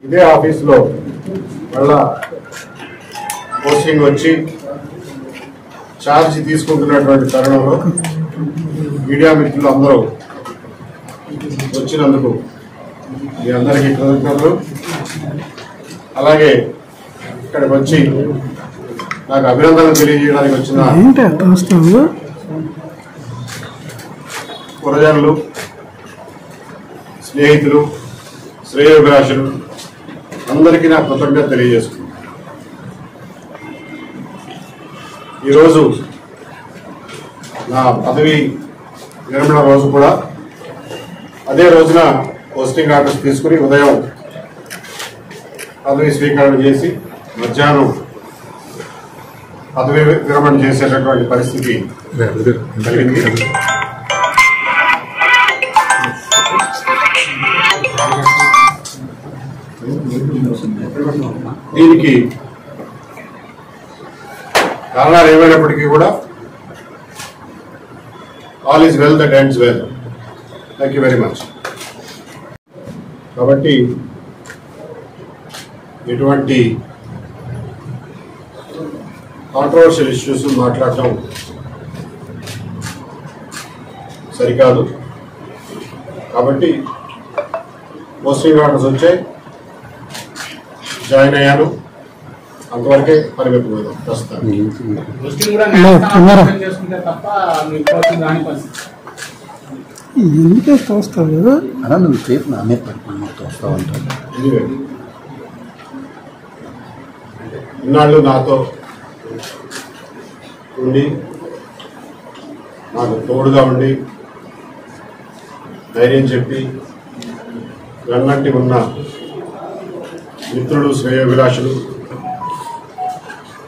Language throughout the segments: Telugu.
ఇదే ఆఫీసులో మళ్ళా పోస్టింగ్ వచ్చి ఛార్జ్ తీసుకుంటున్నటువంటి తరుణంలో మీడియా మిత్రులు అందరూ వచ్చినందుకు మీ అందరికీ కృతజ్ఞతలు. అలాగే ఇక్కడికి వచ్చి నాకు అభినందనలు తెలియజేయడానికి వచ్చిన పురజనులు, స్నేహితులు, శ్రేయోభిలాషులు అందరికీ నా కృతజ్ఞత తెలియజేసుకున్నాను. ఈరోజు నా పదవి విరమణ రోజు కూడా అదే రోజున పోస్టింగ్ ఆర్డర్స్ తీసుకుని ఉదయం పదవి స్వీకరణ చేసి మధ్యాహ్నం పదవి విరమణ చేసేటటువంటి పరిస్థితి కలిగింది. దీనికి కారణాలు ఏమైనప్పటికీ కూడా all is well that ends well. Thank you very much. కాబట్టి ఎటువంటి కాంట్రవర్షియల్ ఇష్యూస్ మాట్లాడటం సరికాదు. కాబట్టి పోస్టింగ్ ఆర్డర్స్ వచ్చాయి, జాయిన్ అయ్యాను, అంతవరకే పరిమితమైంది ప్రస్తుతానికి. ఎందుకే తోస్తావు అలా నువ్వు సేపు నా మీద పడుకుని తోస్తావు అంటావు. ఇన్నాళ్ళు నాతో ఉండి నాకు తోడుగా ఉండి ధైర్యం చెప్పి వెన్నంటి ఉన్న మిత్రులు, శ్రేయోభిలాషులు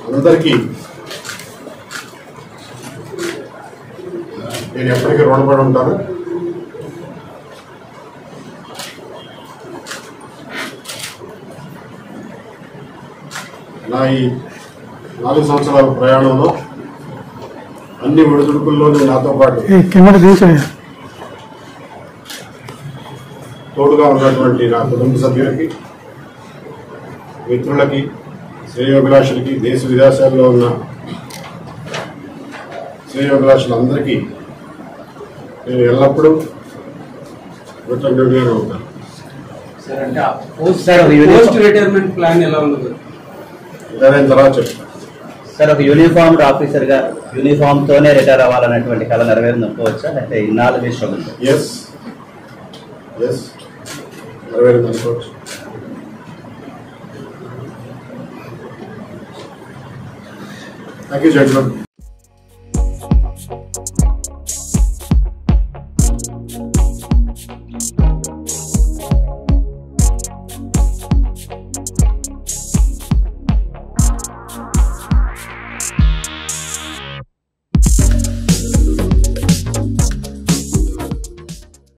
అందరికీ నేను ఎప్పటికీ రుణపడి ఉంటాను. నా ఈ 4 సంవత్సరాల ప్రయాణంలో అన్ని ఒడిదుడుకుల్లోనూ నాతో పాటు తోడుగా ఉన్నటువంటి నా కుటుంబ సభ్యులకి, మిత్రులకి, శ్రేయోభిలాషులకి, దేశ విదేశాల్లో ఉన్న శ్రేయోభిలాషులందరికీ నేను ఎల్లప్పుడూ కృతజ్ఞుడిగానే ఉంటాను. రిటైర్ తర్వాత చెప్తాను సార్. ఒక యూనిఫామ్డ్ ఆఫీసర్ గా యూనిఫామ్ తోనే రిటైర్ అవ్వాలనేటువంటి కళ నెరవేరింది అనుకోవచ్చా, లేకపోతే ఇన్నాళ్ళు మీ స్ట్రగుల్? ఎస్ నెరవేరింది అనుకోవచ్చు. Thank you judgement.